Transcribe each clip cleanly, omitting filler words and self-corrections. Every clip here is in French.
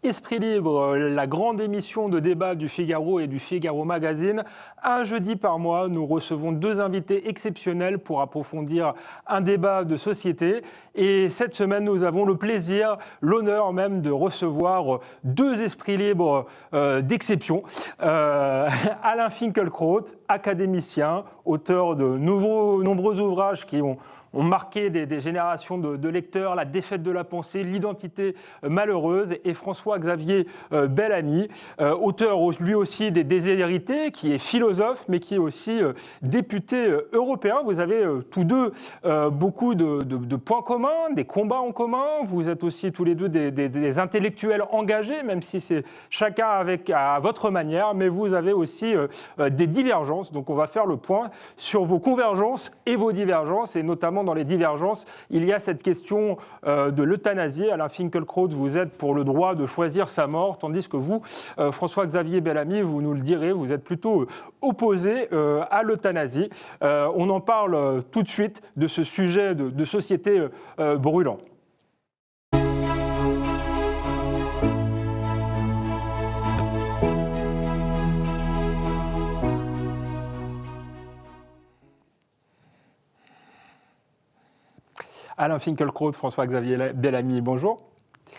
Esprit Libre, la grande émission de débat du Figaro et du Figaro Magazine. Un jeudi par mois, nous recevons deux invités exceptionnels pour approfondir un débat de société. Et cette semaine, nous avons le plaisir, l'honneur même de recevoir deux esprits libres d'exception. Alain Finkielkraut, académicien, auteur de nombreux ouvrages qui ont marqué des générations de lecteurs, La défaite de la pensée, L'identité malheureuse, et François-Xavier Bellamy, auteur lui aussi des Déshérités, qui est philosophe, mais qui est aussi député européen. Vous avez tous deux beaucoup de points communs, des combats en commun. Vous êtes aussi tous les deux des intellectuels engagés, même si c'est chacun à votre manière, mais vous avez aussi des divergences. Donc on va faire le point sur vos convergences et vos divergences, et notamment dans les divergences, il y a cette question de l'euthanasie. Alain Finkielkraut, vous êtes pour le droit de choisir sa mort, tandis que vous, François-Xavier Bellamy, vous nous le direz, vous êtes plutôt opposé à l'euthanasie. On en parle tout de suite de ce sujet de société brûlant. Alain Finkielkraut, François-Xavier Bellamy, bonjour.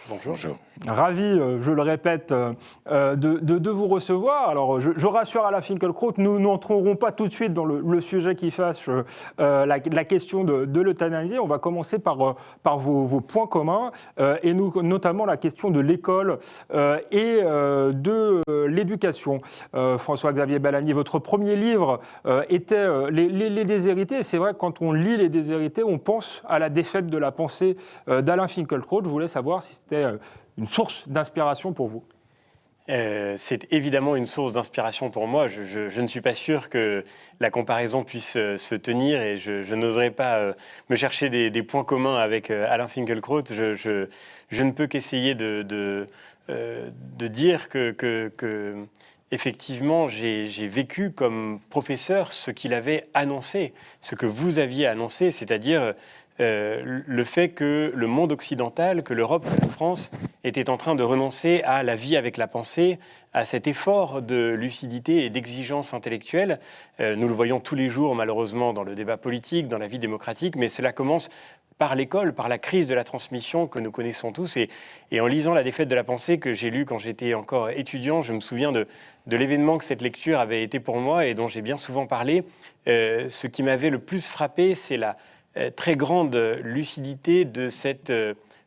Bonjour. Ravi, je le répète, de vous recevoir. Alors, je rassure Alain Finkielkraut, nous n'entrerons pas tout de suite dans le sujet qui fâche la question de l'euthanasie. On va commencer par vos points communs, et notamment la question de l'école et de l'éducation. François-Xavier Bellamy, votre premier livre était Les Déshérités. C'est vrai que quand on lit Les Déshérités, on pense à la défaite de la pensée d'Alain Finkielkraut. Je voulais savoir si c'était une source d'inspiration pour vous. C'est évidemment une source d'inspiration pour moi. Je ne suis pas sûr que la comparaison puisse se tenir, et je n'oserais pas me chercher des points communs avec Alain Finkielkraut. Je ne peux qu'essayer de dire que effectivement, j'ai vécu comme professeur ce qu'il avait annoncé, ce que vous aviez annoncé, c'est-à-dire le fait que le monde occidental, que l'Europe, que la France, était en train de renoncer à la vie avec la pensée, à cet effort de lucidité et d'exigence intellectuelle. Nous le voyons tous les jours, malheureusement, dans le débat politique, dans la vie démocratique, mais cela commence par l'école, par la crise de la transmission que nous connaissons tous. Et en lisant La défaite de la pensée, que j'ai lu quand j'étais encore étudiant, je me souviens de l'événement que cette lecture avait été pour moi et dont j'ai bien souvent parlé. Ce qui m'avait le plus frappé, c'est la très grande lucidité de cette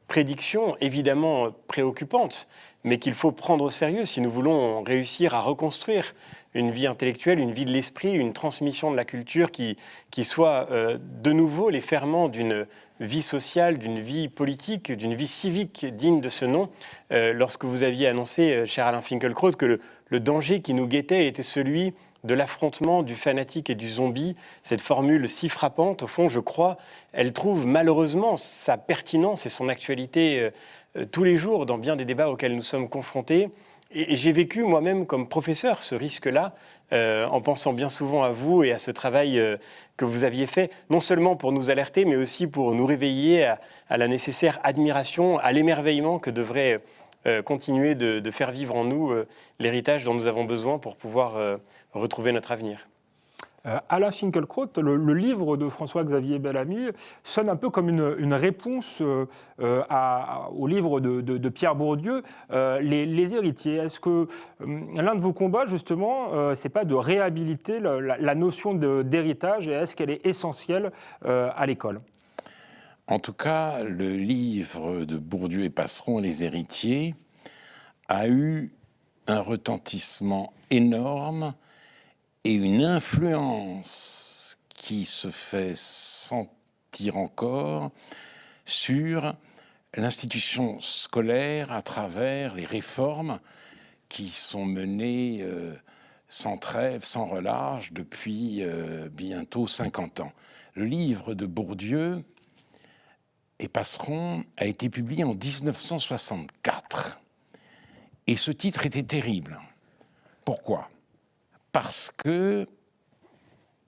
prédiction, évidemment préoccupante, mais qu'il faut prendre au sérieux si nous voulons réussir à reconstruire une vie intellectuelle, une vie de l'esprit, une transmission de la culture qui soit de nouveau les ferments d'une vie sociale, d'une vie politique, d'une vie civique digne de ce nom. Lorsque vous aviez annoncé, cher Alain Finkielkraut, que le danger qui nous guettait était celui de l'affrontement du fanatique et du zombie, cette formule si frappante, au fond, je crois, elle trouve malheureusement sa pertinence et son actualité tous les jours dans bien des débats auxquels nous sommes confrontés. Et j'ai vécu moi-même comme professeur ce risque-là, en pensant bien souvent à vous et à ce travail que vous aviez fait, non seulement pour nous alerter, mais aussi pour nous réveiller à la nécessaire admiration, à l'émerveillement que devrait continuer de faire vivre en nous l'héritage dont nous avons besoin pour pouvoir retrouver notre avenir. Alain Finkielkraut, le livre de François-Xavier Bellamy sonne un peu comme une réponse au livre de Pierre Bourdieu, Les Héritiers. Est-ce que l'un de vos combats, justement, c'est pas de réhabiliter la notion d'héritage, et est-ce qu'elle est essentielle à l'école ? En tout cas, le livre de Bourdieu et Passeron, Les Héritiers, a eu un retentissement énorme et une influence qui se fait sentir encore sur l'institution scolaire à travers les réformes qui sont menées sans trêve, sans relâche depuis bientôt 50 ans. Le livre de Bourdieu et Passeron a été publié en 1964. Et ce titre était terrible. Pourquoi ? Parce que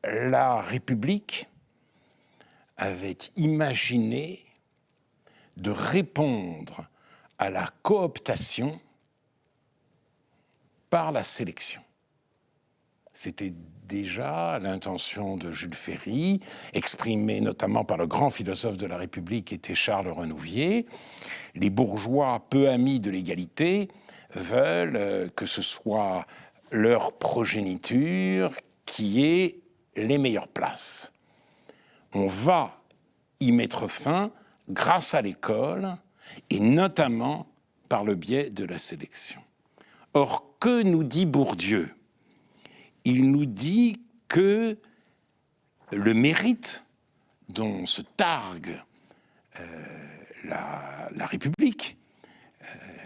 la République avait imaginé de répondre à la cooptation par la sélection. C'était déjà l'intention de Jules Ferry, exprimée notamment par le grand philosophe de la République qui était Charles Renouvier. Les bourgeois peu amis de l'égalité veulent que ce soit leur progéniture qui ait les meilleures places. On va y mettre fin grâce à l'école et notamment par le biais de la sélection. Or, que nous dit Bourdieu ? Il nous dit que le mérite dont se targue la République,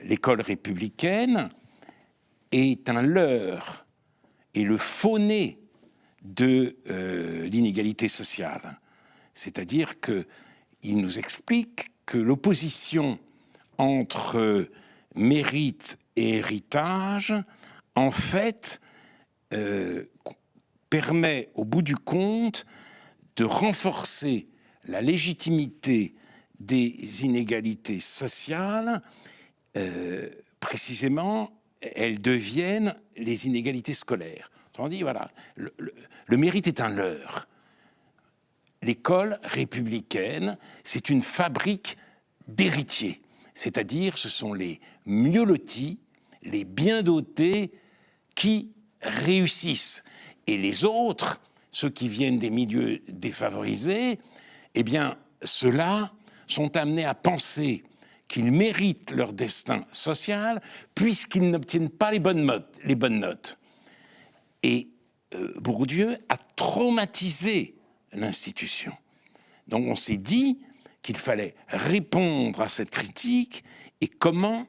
l'école républicaine, est un leurre et le faux-nez de l'inégalité sociale. C'est-à-dire qu'il nous explique que l'opposition entre mérite et héritage, en fait, permet, au bout du compte, de renforcer la légitimité des inégalités sociales. Précisément, elles deviennent les inégalités scolaires. Autrement dit, voilà, le mérite est un leurre. L'école républicaine, c'est une fabrique d'héritiers. C'est-à-dire, ce sont les mieux lotis, les bien dotés qui réussissent. Et les autres, ceux qui viennent des milieux défavorisés, eh bien, ceux-là sont amenés à penser qu'ils méritent leur destin social puisqu'ils n'obtiennent pas les bonnes notes. Et Bourdieu a traumatisé l'institution. Donc on s'est dit qu'il fallait répondre à cette critique, et comment ?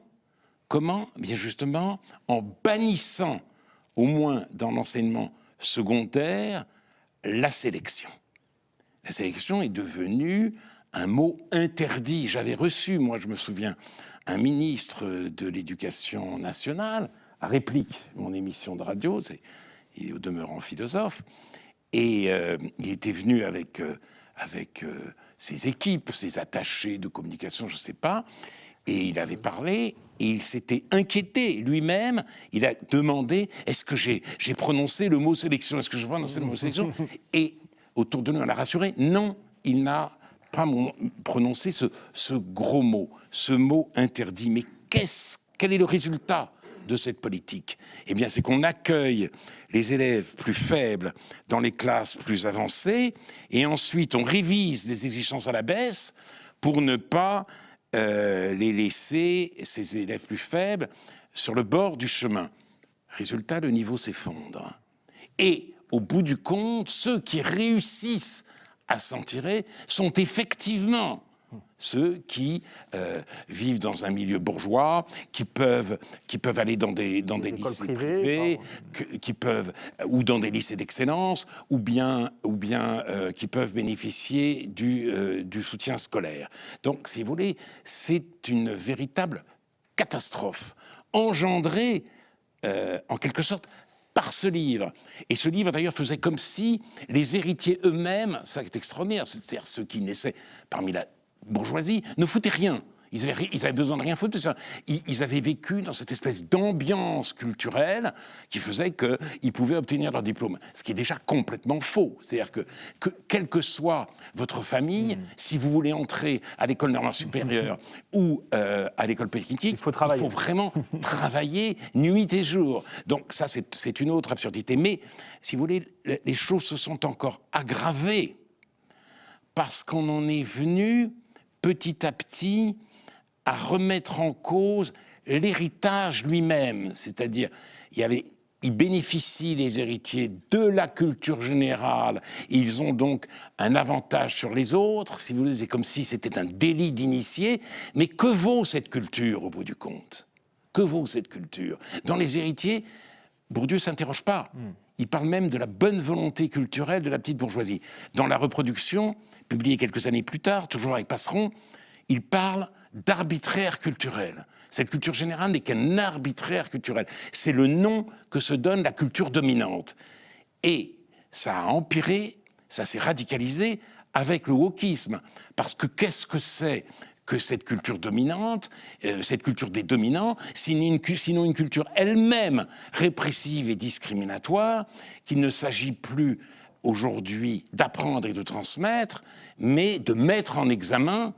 Bien justement, en bannissant, au moins dans l'enseignement secondaire, la sélection. La sélection est devenue un mot interdit. J'avais reçu, moi je me souviens, un ministre de l'Éducation nationale, à Réplique, mon émission de radio, il est au demeurant philosophe, et il était venu avec ses équipes, ses attachés de communication, je ne sais pas, et il avait parlé, et il s'était inquiété lui-même. Il a demandé, est-ce que j'ai prononcé le mot sélection ? Est-ce que j'ai prononcé le mot sélection ? Et autour de nous, on l'a rassuré, non, il n'a pas prononcé ce gros mot, ce mot interdit. Mais quel est le résultat de cette politique ? Eh bien, c'est qu'on accueille les élèves plus faibles dans les classes plus avancées, et ensuite on révise les exigences à la baisse pour ne pas les laisser, ces élèves plus faibles, sur le bord du chemin. Résultat, le niveau s'effondre. Et au bout du compte, ceux qui réussissent à s'en tirer sont effectivement ceux qui vivent dans un milieu bourgeois, qui peuvent aller dans des lycées privés, ou dans des lycées d'excellence, ou bien qui peuvent bénéficier du soutien scolaire. Donc, si vous voulez, c'est une véritable catastrophe engendrée, en quelque sorte, par ce livre. Et ce livre, d'ailleurs, faisait comme si les héritiers eux-mêmes, ça est extraordinaire, c'est-à-dire ceux qui naissaient parmi la bourgeoisie, ne foutaient rien. Ils avaient besoin de rien foutre, parce qu'ils avaient vécu dans cette espèce d'ambiance culturelle qui faisait qu'ils pouvaient obtenir leur diplôme. Ce qui est déjà complètement faux. C'est-à-dire que quelle que soit votre famille, si vous voulez entrer à l'école normale supérieure ou à l'école polytechnique, il faut vraiment travailler nuit et jour. Donc ça, c'est une autre absurdité. Mais, si vous voulez, les choses se sont encore aggravées parce qu'on en est venu petit à petit à remettre en cause l'héritage lui-même. C'est-à-dire, ils bénéficient, les héritiers, de la culture générale. Ils ont donc un avantage sur les autres. Si vous voulez, c'est comme si c'était un délit d'initié. Mais que vaut cette culture, au bout du compte ? Que vaut cette culture ? Dans les héritiers, Bourdieu ne s'interroge pas. Il parle même de la bonne volonté culturelle de la petite bourgeoisie. Dans La Reproduction, publiée quelques années plus tard, toujours avec Passeron, il parle d'arbitraire culturel. Cette culture générale n'est qu'un arbitraire culturel. C'est le nom que se donne la culture dominante. Et ça a empiré, ça s'est radicalisé avec le wokisme. Parce que qu'est-ce que c'est que cette culture dominante, cette culture des dominants, sinon une culture elle-même répressive et discriminatoire, qu'il ne s'agit plus aujourd'hui d'apprendre et de transmettre, mais de mettre en examen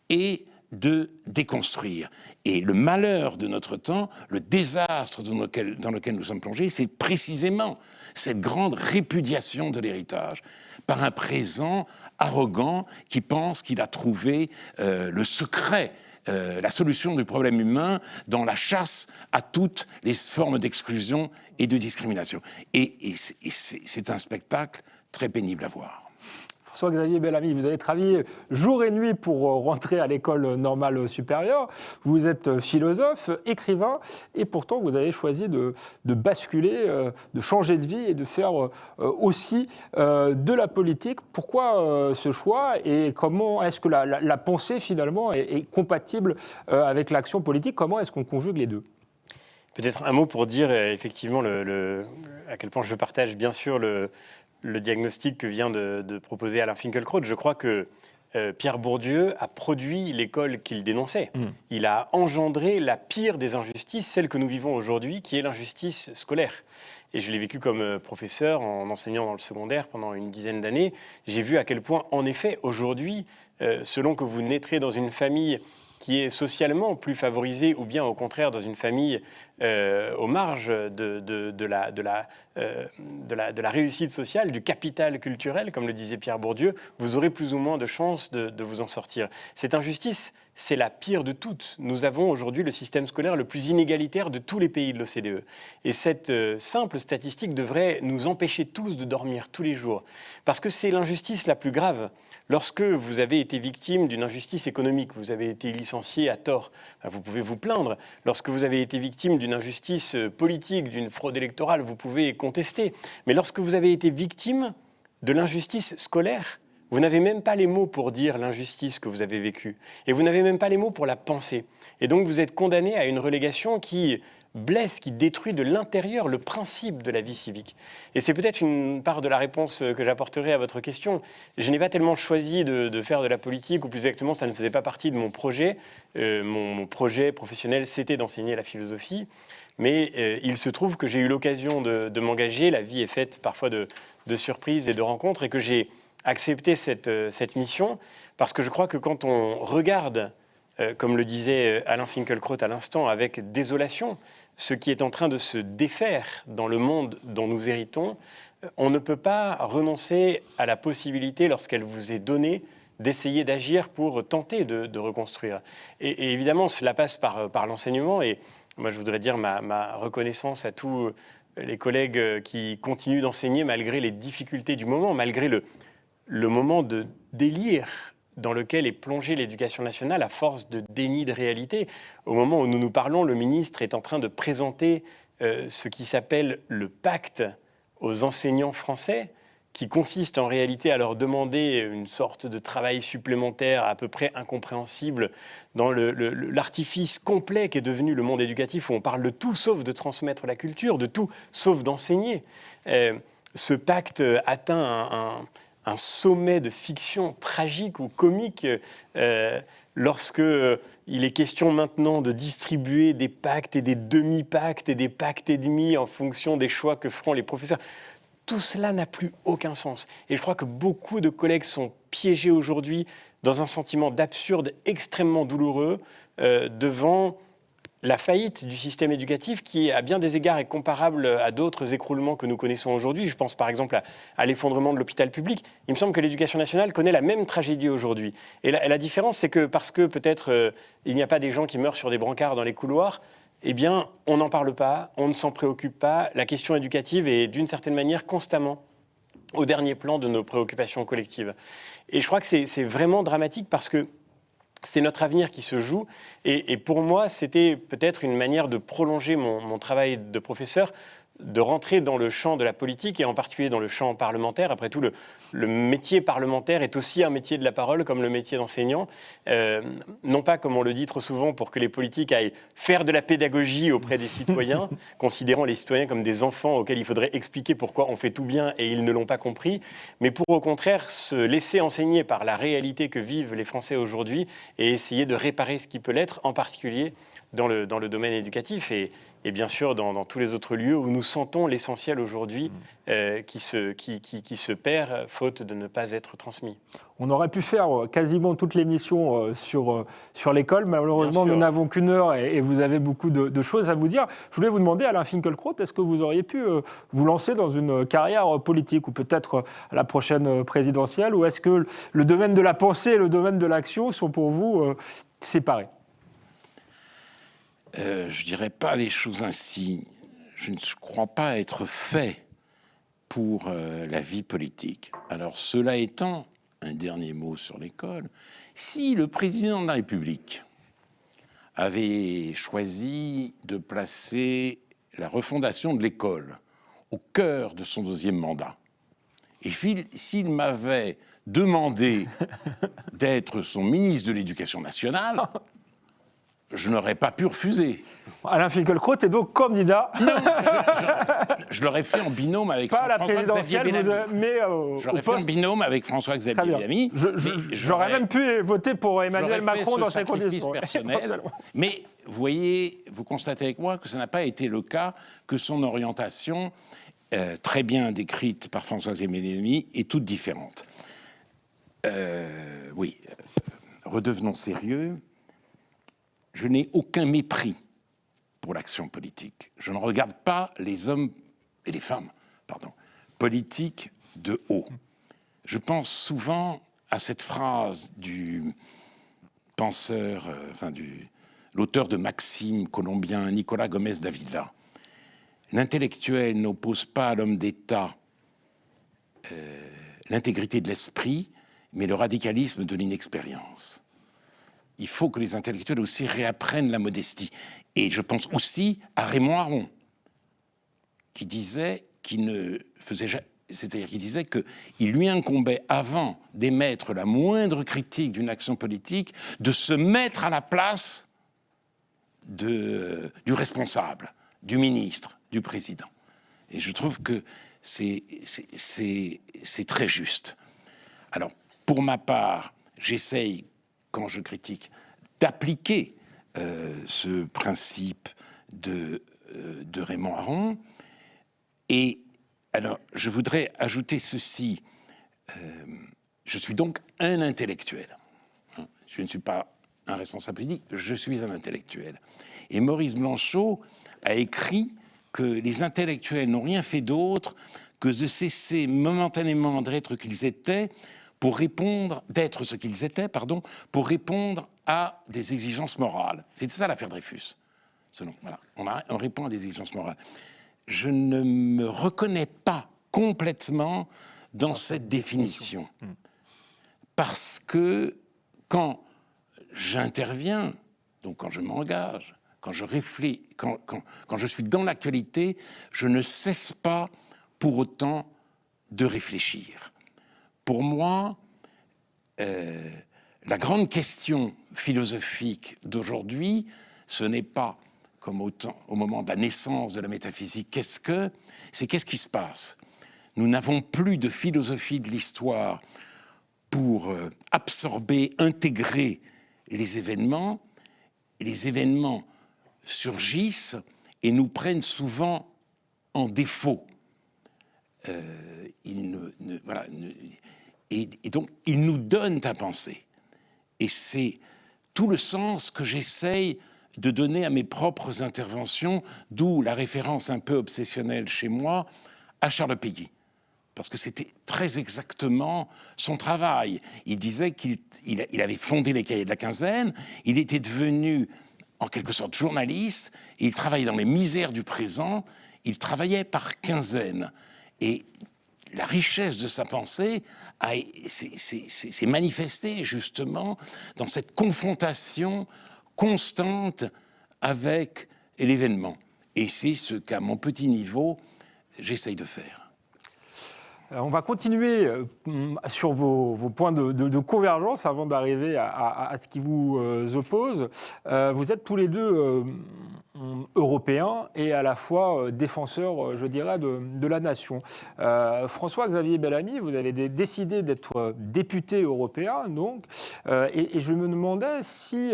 et de déconstruire. Et le malheur de notre temps, le désastre dans lequel nous sommes plongés, c'est précisément cette grande répudiation de l'héritage par un présent arrogant qui pense qu'il a trouvé le secret, la solution du problème humain dans la chasse à toutes les formes d'exclusion et de discrimination. Et c'est un spectacle très pénible à voir. François-Xavier Bellamy, vous avez travaillé jour et nuit pour rentrer à l'école normale supérieure. Vous êtes philosophe, écrivain, et pourtant vous avez choisi de basculer, de changer de vie et de faire aussi de la politique. Pourquoi ce choix et comment est-ce que la pensée finalement est compatible avec l'action politique? Comment est-ce qu'on conjugue les deux? Peut-être un mot pour dire effectivement à quel point je partage bien sûr le diagnostic que vient de proposer Alain Finkielkraut. Je crois que Pierre Bourdieu a produit l'école qu'il dénonçait. Il a engendré la pire des injustices, celle que nous vivons aujourd'hui, qui est l'injustice scolaire. Et je l'ai vécu comme professeur en enseignant dans le secondaire pendant une dizaine d'années. J'ai vu à quel point, en effet, aujourd'hui, selon que vous naîtrez dans une famille qui est socialement plus favorisée ou bien au contraire dans une famille aux marges de la réussite sociale, du capital culturel, comme le disait Pierre Bourdieu, vous aurez plus ou moins de chances de vous en sortir. Cette injustice, c'est la pire de toutes. Nous avons aujourd'hui le système scolaire le plus inégalitaire de tous les pays de l'OCDE. Et cette simple statistique devrait nous empêcher tous de dormir tous les jours. Parce que c'est l'injustice la plus grave. Lorsque vous avez été victime d'une injustice économique, vous avez été licencié à tort, vous pouvez vous plaindre. Lorsque vous avez été victime d'une injustice politique, d'une fraude électorale, vous pouvez contester. Mais lorsque vous avez été victime de l'injustice scolaire, vous n'avez même pas les mots pour dire l'injustice que vous avez vécue. Et vous n'avez même pas les mots pour la penser. Et donc vous êtes condamné à une relégation qui blesse, qui détruit de l'intérieur le principe de la vie civique. Et c'est peut-être une part de la réponse que j'apporterai à votre question. Je n'ai pas tellement choisi de faire de la politique, ou plus exactement, ça ne faisait pas partie de mon projet. Mon projet professionnel, c'était d'enseigner la philosophie. Mais il se trouve que j'ai eu l'occasion de m'engager. La vie est faite parfois de surprises et de rencontres, et que j'ai accepté cette mission, parce que je crois que quand on regarde, comme le disait Alain Finkielkraut à l'instant, avec désolation, ce qui est en train de se défaire dans le monde dont nous héritons, on ne peut pas renoncer à la possibilité, lorsqu'elle vous est donnée, d'essayer d'agir pour tenter de reconstruire. Et évidemment, cela passe par l'enseignement. Et moi, je voudrais dire ma reconnaissance à tous les collègues qui continuent d'enseigner malgré les difficultés du moment, malgré le moment de délire dans lequel est plongée l'éducation nationale à force de déni de réalité. Au moment où nous nous parlons, le ministre est en train de présenter ce qui s'appelle le pacte aux enseignants français, qui consiste en réalité à leur demander une sorte de travail supplémentaire à peu près incompréhensible dans l'artifice complet qu'est devenu le monde éducatif, où on parle de tout sauf de transmettre la culture, de tout sauf d'enseigner. Ce pacte atteint un sommet de fiction tragique ou comique lorsque il est question maintenant de distribuer des pactes et des demi-pactes et des pactes et demi en fonction des choix que feront les professeurs. Tout cela n'a plus aucun sens. Et je crois que beaucoup de collègues sont piégés aujourd'hui dans un sentiment d'absurde extrêmement douloureux devant la faillite du système éducatif qui, à bien des égards, est comparable à d'autres écroulements que nous connaissons aujourd'hui. Je pense par exemple à l'effondrement de l'hôpital public. Il me semble que l'éducation nationale connaît la même tragédie aujourd'hui. Et la différence, c'est que parce que peut-être il n'y a pas des gens qui meurent sur des brancards dans les couloirs, eh bien, on n'en parle pas, on ne s'en préoccupe pas. La question éducative est d'une certaine manière constamment au dernier plan de nos préoccupations collectives. Et je crois que c'est vraiment dramatique parce que c'est notre avenir qui se joue. Et pour moi, c'était peut-être une manière de prolonger mon travail de professeur, de rentrer dans le champ de la politique, et en particulier dans le champ parlementaire. Après tout, le métier parlementaire est aussi un métier de la parole, comme le métier d'enseignant. Non pas, comme on le dit trop souvent, pour que les politiques aillent faire de la pédagogie auprès des citoyens, considérant les citoyens comme des enfants auxquels il faudrait expliquer pourquoi on fait tout bien et ils ne l'ont pas compris, mais pour au contraire se laisser enseigner par la réalité que vivent les Français aujourd'hui et essayer de réparer ce qui peut l'être, en particulier dans le domaine éducatif et bien sûr dans tous les autres lieux où nous sentons l'essentiel aujourd'hui qui se perd faute de ne pas être transmis. On aurait pu faire quasiment toute l'émission sur l'école. Malheureusement, nous n'avons qu'une heure et vous avez beaucoup de choses à vous dire. Je voulais vous demander, Alain Finkielkraut, est-ce que vous auriez pu vous lancer dans une carrière politique ou peut-être à la prochaine présidentielle, ou est-ce que le domaine de la pensée et le domaine de l'action sont pour vous séparés ? Je ne dirais pas les choses ainsi. Je ne crois pas être fait pour la vie politique. Alors, cela étant, un dernier mot sur l'école, si le président de la République avait choisi de placer la refondation de l'école au cœur de son 2e mandat, et s'il m'avait demandé d'être son ministre de l'Éducation nationale, je n'aurais pas pu refuser. Alain Finkielkraut est donc candidat. Non, je l'aurais fait en binôme avec François-Xavier Bellamy. J'aurais fait en binôme avec François-Xavier Bellamy. J'aurais même pu voter pour Emmanuel Macron dans ces conditions. Personnel. Mais vous voyez, vous constatez avec moi que ça n'a pas été le cas, que son orientation, très bien décrite par François-Xavier Bellamy, est toute différente. Oui, redevenons sérieux. Je n'ai aucun mépris pour l'action politique. Je ne regarde pas les hommes et les femmes, politiques de haut. Je pense souvent à cette phrase du penseur, l'auteur de Maxime colombien, Nicolas Gomez Davila. L'intellectuel n'oppose pas à l'homme d'État l'intégrité de l'esprit, mais le radicalisme de l'inexpérience. Il faut que les intellectuels aussi réapprennent la modestie. Et je pense aussi à Raymond Aron, qui disait qu'il ne faisait jamais, c'est-à-dire qu'il disait qu'il lui incombait, avant d'émettre la moindre critique d'une action politique, de se mettre à la place du responsable, du ministre, du président. Et je trouve que c'est très juste. Alors, pour ma part, j'essaye, quand je critique, d'appliquer ce principe de Raymond Aron. Et alors, je voudrais ajouter ceci. Je suis donc un intellectuel. Je ne suis pas un responsable politique, je suis un intellectuel. Et Maurice Blanchot a écrit que les intellectuels n'ont rien fait d'autre que de cesser momentanément d'être qu'ils étaient, d'être ce qu'ils étaient, pour répondre à des exigences morales. C'est ça l'affaire Dreyfus. Voilà. On répond à des exigences morales. Je ne me reconnais pas complètement dans cette définition. Parce que quand j'interviens, donc quand je m'engage, quand je réfléchis, quand je suis dans l'actualité, je ne cesse pas pour autant de réfléchir. Pour moi, la grande question philosophique d'aujourd'hui, ce n'est pas, comme au moment de la naissance de la métaphysique, c'est qu'est-ce qui se passe ? Nous n'avons plus de philosophie de l'histoire pour absorber, intégrer les événements. Les événements surgissent et nous prennent souvent en défaut. Et donc, ils nous donnent à penser. Et c'est tout le sens que j'essaye de donner à mes propres interventions, d'où la référence un peu obsessionnelle chez moi à Charles Péguy. Parce que c'était très exactement son travail. Il disait qu'il avait fondé les Cahiers de la Quinzaine, il était devenu en quelque sorte journaliste, et il travaillait dans les misères du présent, il travaillait par quinzaine. Et la richesse de sa pensée s'est manifestée justement dans cette confrontation constante avec l'événement. Et c'est ce qu'à mon petit niveau, j'essaye de faire. On va continuer sur vos points de convergence avant d'arriver à ce qui vous oppose. Vous êtes tous les deux européens et à la fois défenseurs, je dirais, de la nation. François-Xavier Bellamy, vous avez décidé d'être député européen, donc, et je me demandais si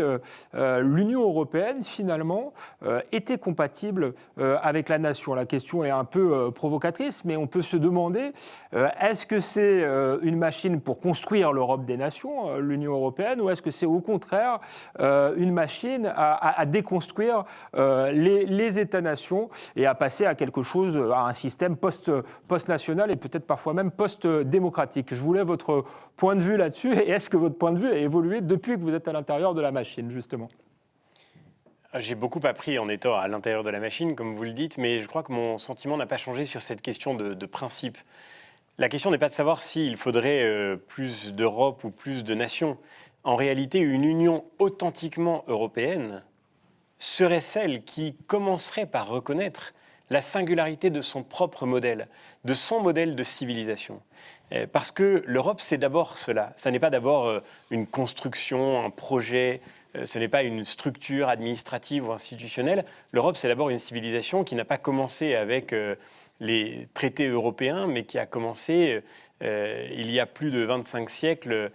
l'Union européenne, finalement, était compatible avec la nation. La question est un peu provocatrice, mais on peut se demander est-ce que c'est une machine pour construire l'Europe des nations, l'Union européenne, ou est-ce que c'est au contraire une machine à déconstruire les États-nations et à passer à quelque chose, à un système post-national et peut-être parfois même post-démocratique? Je voulais votre point de vue là-dessus, et est-ce que votre point de vue a évolué depuis que vous êtes à l'intérieur de la machine, justement? J'ai beaucoup appris en étant à l'intérieur de la machine, comme vous le dites, mais je crois que mon sentiment n'a pas changé sur cette question de principe. La question n'est pas de savoir s'il faudrait plus d'Europe ou plus de nations. En réalité, une union authentiquement européenne serait celle qui commencerait par reconnaître la singularité de son propre modèle, de son modèle de civilisation. Parce que l'Europe, c'est d'abord cela. Ça n'est pas d'abord une construction, un projet, ce n'est pas une structure administrative ou institutionnelle. L'Europe, c'est d'abord une civilisation qui n'a pas commencé avec les traités européens, mais qui a commencé il y a plus de 25 siècles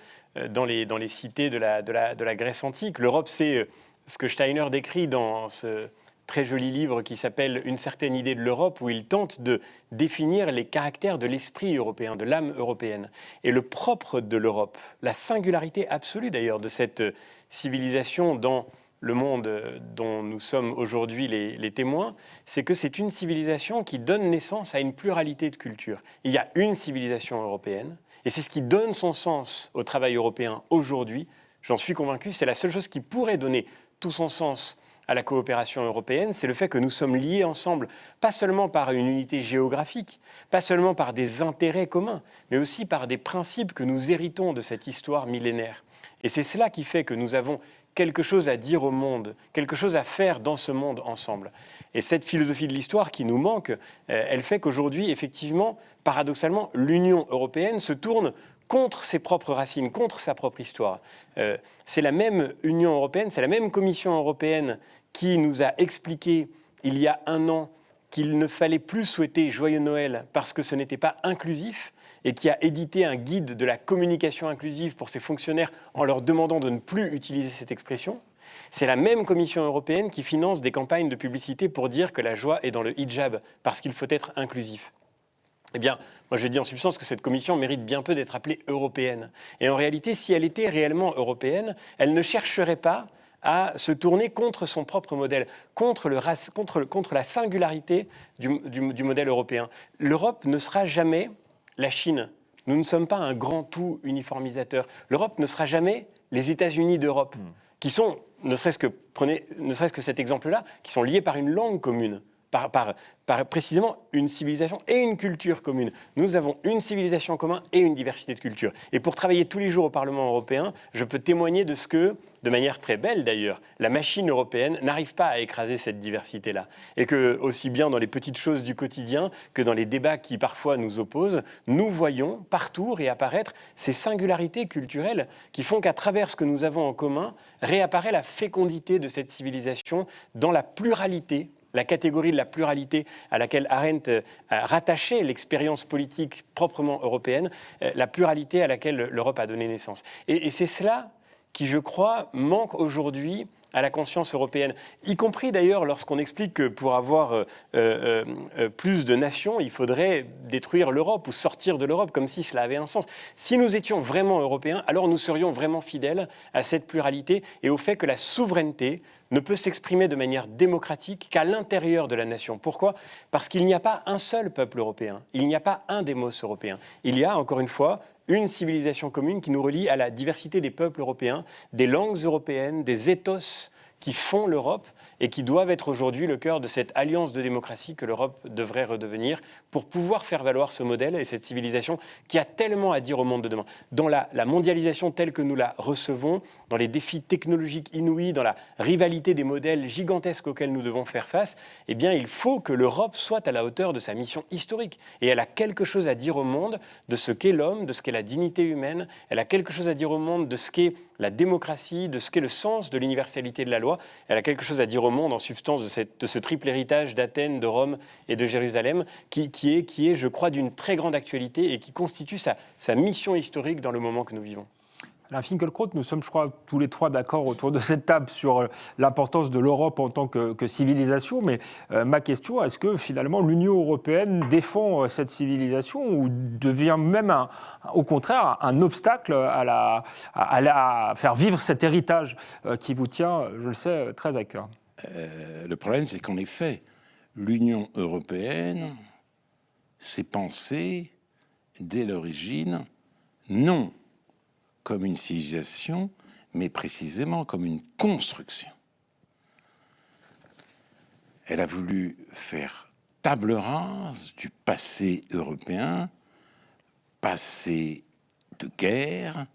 dans les cités de la Grèce antique. L'Europe, c'est ce que Steiner décrit dans ce très joli livre qui s'appelle « Une certaine idée de l'Europe », où il tente de définir les caractères de l'esprit européen, de l'âme européenne. Et le propre de l'Europe, la singularité absolue d'ailleurs de cette civilisation dans le monde dont nous sommes aujourd'hui les témoins, c'est que c'est une civilisation qui donne naissance à une pluralité de cultures. Il y a une civilisation européenne, et c'est ce qui donne son sens au travail européen aujourd'hui. J'en suis convaincu, c'est la seule chose qui pourrait donner tout son sens à la coopération européenne, c'est le fait que nous sommes liés ensemble, pas seulement par une unité géographique, pas seulement par des intérêts communs, mais aussi par des principes que nous héritons de cette histoire millénaire. Et c'est cela qui fait que nous avons quelque chose à dire au monde, quelque chose à faire dans ce monde ensemble. Et cette philosophie de l'histoire qui nous manque, elle fait qu'aujourd'hui, effectivement, paradoxalement, l'Union européenne se tourne contre ses propres racines, contre sa propre histoire. C'est la même Union européenne, c'est la même Commission européenne qui nous a expliqué il y a un an qu'il ne fallait plus souhaiter Joyeux Noël parce que ce n'était pas inclusif, et qui a édité un guide de la communication inclusive pour ses fonctionnaires en leur demandant de ne plus utiliser cette expression. C'est la même Commission européenne qui finance des campagnes de publicité pour dire que la joie est dans le hijab, parce qu'il faut être inclusif. Eh bien, moi je dis en substance que cette commission mérite bien peu d'être appelée européenne. Et en réalité, si elle était réellement européenne, elle ne chercherait pas à se tourner contre son propre modèle, contre la singularité du modèle européen. L'Europe ne sera jamais la Chine. Nous ne sommes pas un grand tout uniformisateur. L'Europe ne sera jamais les États-Unis d'Europe, qui sont, ne serait-ce que cet exemple-là, qui sont liés par une langue commune, par précisément une civilisation et une culture commune. Nous avons une civilisation en commun et une diversité de cultures. Et pour travailler tous les jours au Parlement européen, je peux témoigner de ce que, de manière très belle d'ailleurs, la machine européenne n'arrive pas à écraser cette diversité-là. Et que, aussi bien dans les petites choses du quotidien que dans les débats qui parfois nous opposent, nous voyons partout réapparaître ces singularités culturelles qui font qu'à travers ce que nous avons en commun, réapparaît la fécondité de cette civilisation dans la pluralité, la catégorie de la pluralité à laquelle Arendt a rattaché l'expérience politique proprement européenne, la pluralité à laquelle l'Europe a donné naissance. Et c'est cela qui, je crois, manque aujourd'hui à la conscience européenne, y compris d'ailleurs lorsqu'on explique que pour avoir plus de nations, il faudrait détruire l'Europe ou sortir de l'Europe, comme si cela avait un sens. Si nous étions vraiment européens, alors nous serions vraiment fidèles à cette pluralité et au fait que la souveraineté ne peut s'exprimer de manière démocratique qu'à l'intérieur de la nation. Pourquoi ? Parce qu'il n'y a pas un seul peuple européen, il n'y a pas un démos européen. Il y a, encore une fois, une civilisation commune qui nous relie à la diversité des peuples européens, des langues européennes, des ethos qui font l'Europe. et qui doivent être aujourd'hui le cœur de cette alliance de démocratie que l'Europe devrait redevenir pour pouvoir faire valoir ce modèle et cette civilisation qui a tellement à dire au monde de demain. Dans la mondialisation telle que nous la recevons, dans les défis technologiques inouïs, dans la rivalité des modèles gigantesques auxquels nous devons faire face, eh bien, il faut que l'Europe soit à la hauteur de sa mission historique. Et elle a quelque chose à dire au monde de ce qu'est l'homme, de ce qu'est la dignité humaine. Elle a quelque chose à dire au monde de ce qu'est la démocratie, de ce qu'est le sens de l'universalité de la loi. Elle a quelque chose à dire au monde, en substance, de ce triple héritage d'Athènes, de Rome et de Jérusalem, qui est, je crois, d'une très grande actualité et qui constitue sa mission historique dans le moment que nous vivons. Alain Finkielkraut, nous sommes, je crois, tous les trois d'accord autour de cette table sur l'importance de l'Europe en tant que civilisation. Mais ma question, est-ce que finalement l'Union européenne défend cette civilisation ou devient même, au contraire, un obstacle à faire vivre cet héritage qui vous tient, je le sais, très à cœur? Le problème, c'est qu'en effet, l'Union européenne s'est pensée, dès l'origine, non comme une civilisation, mais précisément comme une construction. Elle a voulu faire table rase du passé européen, passé de guerre,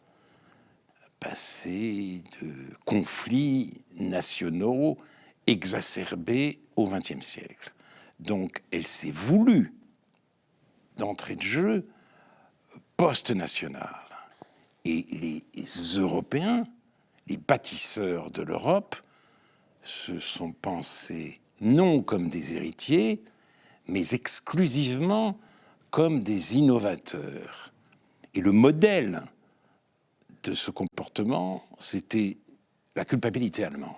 passé de conflits nationaux exacerbés au XXe siècle. Donc elle s'est voulue, d'entrée de jeu, post-nationale. Et les Européens, les bâtisseurs de l'Europe, se sont pensés non comme des héritiers, mais exclusivement comme des innovateurs. Et le modèle de ce comportement, c'était la culpabilité allemande.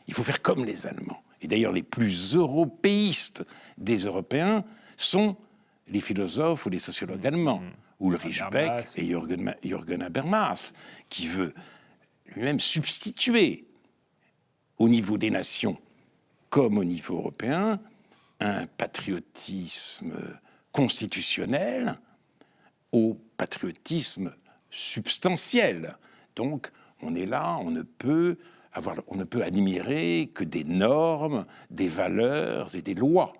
Il faut faire comme les Allemands. Et d'ailleurs, les plus européistes des Européens sont les philosophes ou les sociologues allemands. Ulrich Beck et Jürgen Habermas, qui veut lui-même substituer au niveau des nations comme au niveau européen un patriotisme constitutionnel au patriotisme substantiel. Donc on est là, on ne peut admirer que des normes, des valeurs et des lois.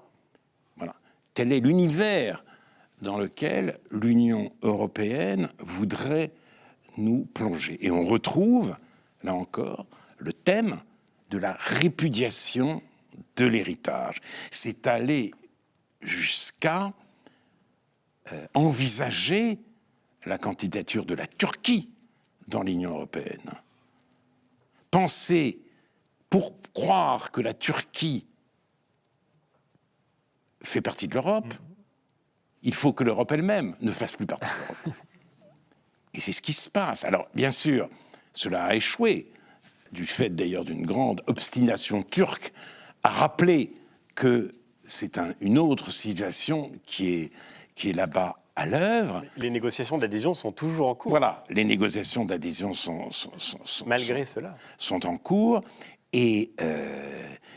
Voilà. Tel est l'univers dans lequel l'Union européenne voudrait nous plonger. Et on retrouve, là encore, le thème de la répudiation de l'héritage. C'est aller jusqu'à envisager la candidature de la Turquie dans l'Union européenne. Penser, pour croire que la Turquie fait partie de l'Europe, il faut que l'Europe elle-même ne fasse plus partie de l'Europe. Et c'est ce qui se passe. Alors, bien sûr, cela a échoué, du fait d'ailleurs d'une grande obstination turque, à rappeler que c'est une autre civilisation qui est là-bas à l'œuvre. Les négociations d'adhésion sont toujours en cours. Voilà, les négociations d'adhésion malgré cela sont en cours. Et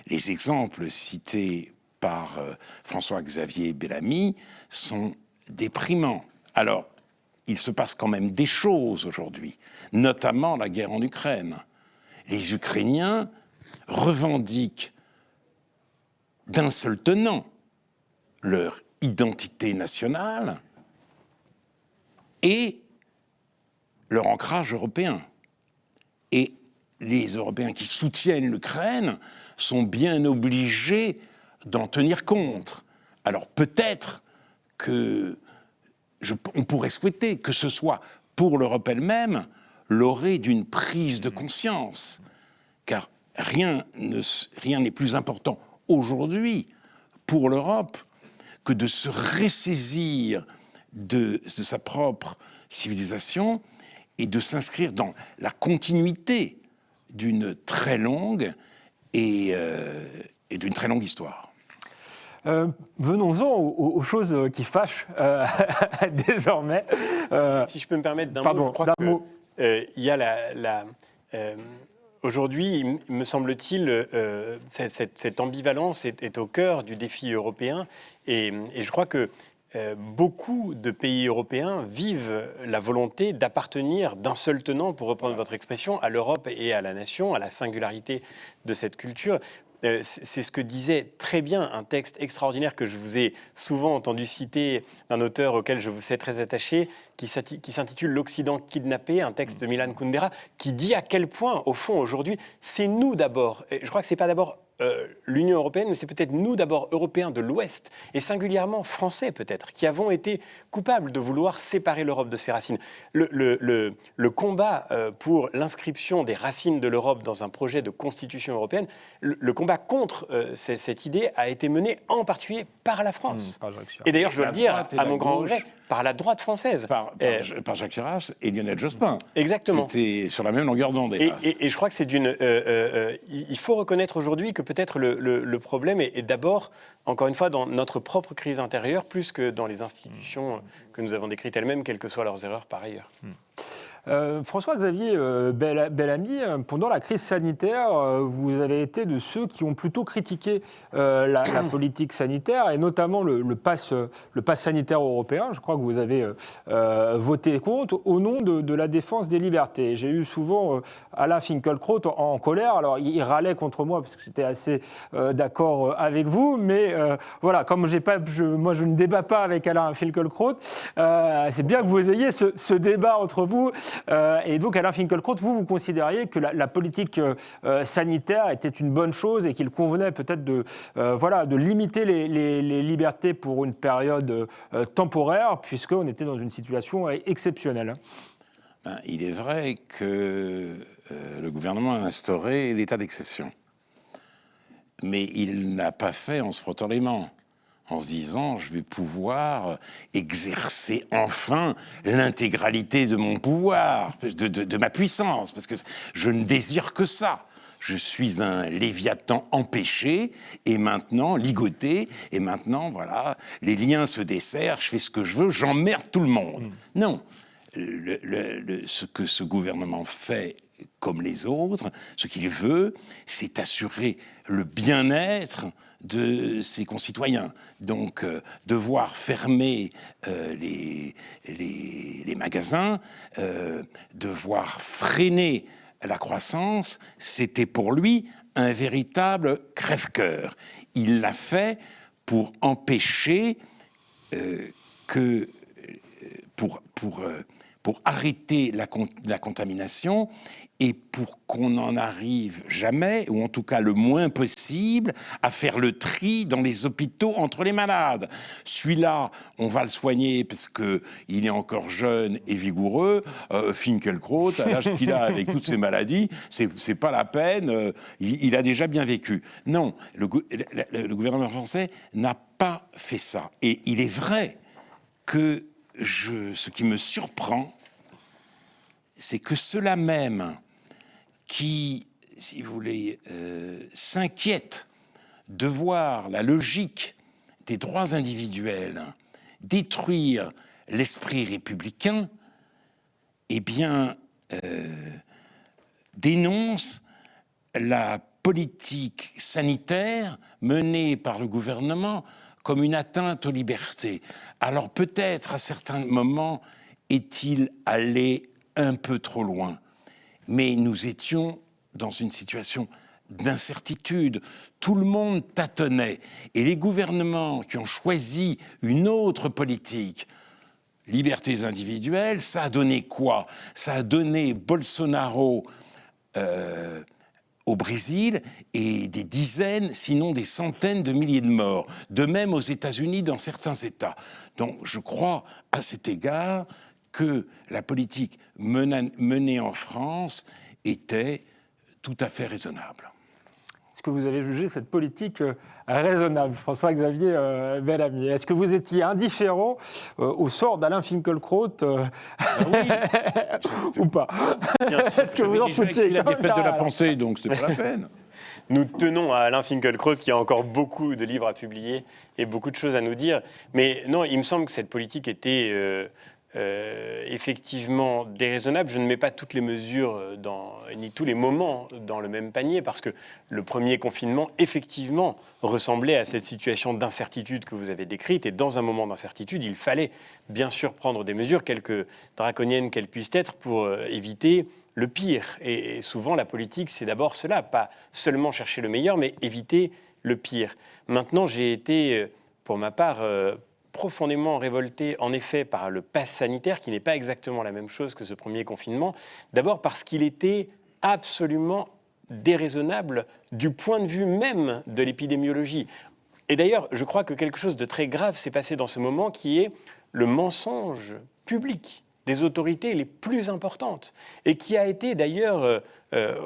les exemples cités par François-Xavier Bellamy sont déprimants. Alors, il se passe quand même des choses aujourd'hui, notamment la guerre en Ukraine. Les Ukrainiens revendiquent d'un seul tenant leur identité nationale et leur ancrage européen. Et les Européens qui soutiennent l'Ukraine sont bien obligés d'en tenir compte. Alors peut-être que on pourrait souhaiter que ce soit pour l'Europe elle-même l'orée d'une prise de conscience, car rien n'est plus important aujourd'hui pour l'Europe que de se ressaisir de sa propre civilisation et de s'inscrire dans la continuité d'une très longue et d'une très longue histoire. Venons-en aux choses qui fâchent désormais. Si je peux me permettre d'un mot, je crois qu'il y a aujourd'hui, me semble-t-il, cette ambivalence est au cœur du défi européen et je crois que beaucoup de pays européens vivent la volonté d'appartenir d'un seul tenant, pour reprendre votre expression, à l'Europe et à la nation, à la singularité de cette culture. c'est ce que disait très bien un texte extraordinaire que je vous ai souvent entendu citer d'un auteur auquel je vous sais très attaché, qui s'intitule « L'Occident kidnappé », un texte de Milan Kundera, qui dit à quel point, au fond, aujourd'hui, c'est nous d'abord. Et je crois que ce n'est pas d'abord l'Union européenne, mais c'est peut-être nous d'abord, Européens de l'Ouest, et singulièrement Français peut-être, qui avons été coupables de vouloir séparer l'Europe de ses racines. Le combat pour l'inscription des racines de l'Europe dans un projet de constitution européenne, le combat contre cette idée a été mené en particulier par la France. Et d'ailleurs, je dois le dire, à mon grand regret, par la droite française. Par Jacques Chirac et Lionel Jospin. Exactement. C'était sur la même longueur d'onde. Et je crois que c'est il faut reconnaître aujourd'hui que peut-être le problème est d'abord, encore une fois, dans notre propre crise intérieure, plus que dans les institutions que nous avons décrites elles-mêmes, quelles que soient leurs erreurs par ailleurs. François-Xavier Bellamy, pendant la crise sanitaire, vous avez été de ceux qui ont plutôt critiqué la politique sanitaire, et notamment le pass sanitaire européen. Je crois que vous avez voté contre au nom de la défense des libertés. J'ai eu souvent Alain Finkielkraut en colère. Alors, il râlait contre moi, parce que j'étais assez d'accord avec vous, mais voilà, comme moi je ne débat pas avec Alain Finkielkraut, c'est bien que vous ayez ce débat entre vous. Et donc, Alain Finkielkraut, vous considériez que la politique sanitaire était une bonne chose et qu'il convenait peut-être de limiter les libertés pour une période temporaire, puisqu'on était dans une situation exceptionnelle. Il est vrai que le gouvernement a instauré l'état d'exception. Mais il n'a pas fait en se frottant les mains, en se disant « je vais pouvoir exercer enfin l'intégralité de mon pouvoir, de ma puissance, parce que je ne désire que ça. Je suis un Léviathan empêché, et maintenant, ligoté, et maintenant, voilà, les liens se desserrent, je fais ce que je veux, j'emmerde tout le monde. » Non, ce que ce gouvernement fait, comme les autres, ce qu'il veut, c'est assurer le bien-être de ses concitoyens. Donc, devoir fermer les magasins, devoir freiner la croissance, c'était pour lui un véritable crève-cœur. Il l'a fait pour empêcher pour arrêter la contamination et pour qu'on n'en arrive jamais, ou en tout cas le moins possible, à faire le tri dans les hôpitaux entre les malades. Celui-là, on va le soigner parce qu'il est encore jeune et vigoureux. Finkielkraut, à l'âge qu'il a avec toutes ces maladies, c'est pas la peine, il a déjà bien vécu. Non, le gouvernement français n'a pas fait ça. Et il est vrai que ce qui me surprend, c'est que ceux-là même qui, si vous voulez, s'inquiètent de voir la logique des droits individuels détruire l'esprit républicain, eh bien, dénoncent la politique sanitaire menée par le gouvernement comme une atteinte aux libertés. Alors peut-être, à certains moments, est-il allé un peu trop loin. Mais nous étions dans une situation d'incertitude. Tout le monde tâtonnait. Et les gouvernements qui ont choisi une autre politique, libertés individuelles, ça a donné quoi? Ça a donné Bolsonaro au Brésil et des dizaines, sinon des centaines de milliers de morts. De même aux États-Unis, dans certains États. Donc je crois, à cet égard, que la politique menée en France était tout à fait raisonnable. Est-ce que vous avez jugé cette politique raisonnable, François-Xavier Bellamy? Est-ce que vous étiez indifférent au sort d'Alain Finkielkraut ou pas? Est-ce que vous en foutiez? Il a des fêtes de la pensée, donc c'était pas la peine. Nous tenons à Alain Finkielkraut, qui a encore beaucoup de livres à publier et beaucoup de choses à nous dire. Mais non, il me semble que cette politique était effectivement déraisonnable. Je ne mets pas toutes les mesures ni tous les moments dans le même panier, parce que le premier confinement, effectivement, ressemblait à cette situation d'incertitude que vous avez décrite. Et dans un moment d'incertitude, il fallait bien sûr prendre des mesures, quelque draconiennes qu'elles puissent être, pour éviter le pire. Et souvent, la politique, c'est d'abord cela, pas seulement chercher le meilleur, mais éviter le pire. Maintenant, j'ai été, pour ma part, profondément révolté, en effet, par le pass sanitaire, qui n'est pas exactement la même chose que ce premier confinement. D'abord parce qu'il était absolument déraisonnable du point de vue même de l'épidémiologie. Et d'ailleurs, je crois que quelque chose de très grave s'est passé dans ce moment, qui est le mensonge public des autorités les plus importantes, et qui a été d'ailleurs,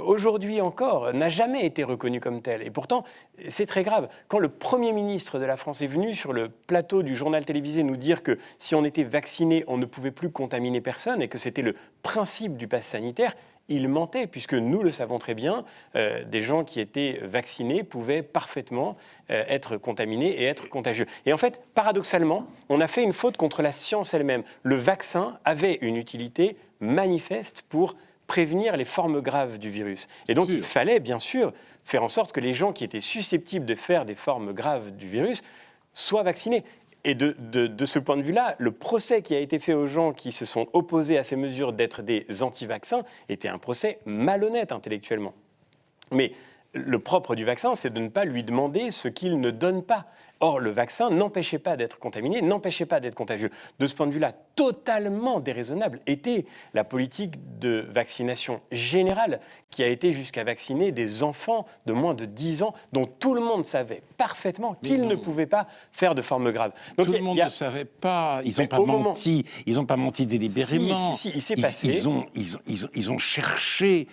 aujourd'hui encore, n'a jamais été reconnu comme tel. Et pourtant, c'est très grave. Quand le Premier ministre de la France est venu sur le plateau du journal télévisé nous dire que si on était vacciné, on ne pouvait plus contaminer personne, et que c'était le principe du pass sanitaire, il mentait, puisque nous le savons très bien, des gens qui étaient vaccinés pouvaient parfaitement être contaminés et être contagieux. Et en fait, paradoxalement, on a fait une faute contre la science elle-même. Le vaccin avait une utilité manifeste pour prévenir les formes graves du virus. Et donc, il fallait bien sûr faire en sorte que les gens qui étaient susceptibles de faire des formes graves du virus soient vaccinés. Et de ce point de vue-là, le procès qui a été fait aux gens qui se sont opposés à ces mesures d'être des anti-vaccins était un procès malhonnête intellectuellement. Mais le propre du vaccin, c'est de ne pas lui demander ce qu'il ne donne pas. Or, le vaccin n'empêchait pas d'être contaminé, n'empêchait pas d'être contagieux. De ce point de vue-là, totalement déraisonnable était la politique de vaccination générale, qui a été jusqu'à vacciner des enfants de moins de 10 ans, dont tout le monde savait parfaitement qu'ils ne pouvaient pas faire de forme grave. Donc, tout le monde ne savait pas, ils n'ont pas menti, ils n'ont pas menti délibérément. Si, il s'est passé. Ils ont cherché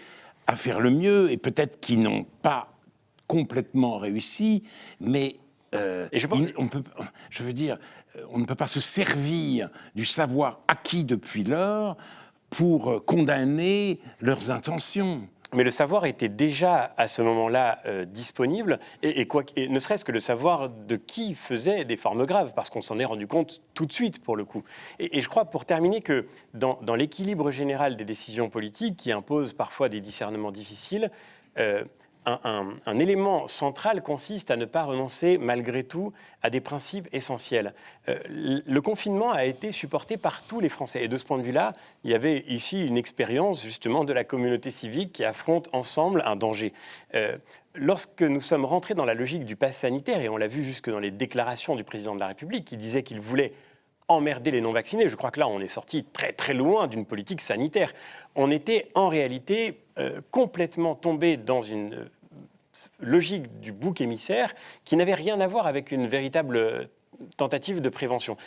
à faire le mieux, et peut-être qu'ils n'ont pas complètement réussi, mais on ne peut pas se servir du savoir acquis depuis lors pour condamner leurs intentions. Mais le savoir était déjà à ce moment-là disponible, et ne serait-ce que le savoir de qui faisait des formes graves, parce qu'on s'en est rendu compte tout de suite pour le coup. Et je crois, pour terminer, que dans l'équilibre général des décisions politiques, qui imposent parfois des discernements difficiles, un élément central consiste à ne pas renoncer malgré tout à des principes essentiels. Le confinement a été supporté par tous les Français. Et de ce point de vue-là, il y avait ici une expérience justement de la communauté civique qui affronte ensemble un danger. Lorsque nous sommes rentrés dans la logique du pass sanitaire, et on l'a vu jusque dans les déclarations du président de la République qui disait qu'il voulait emmerder les non-vaccinés, je crois que là, on est sorti très très loin d'une politique sanitaire. On était en réalité complètement tombé dans une logique du bouc émissaire qui n'avait rien à voir avec une véritable tentative de prévention.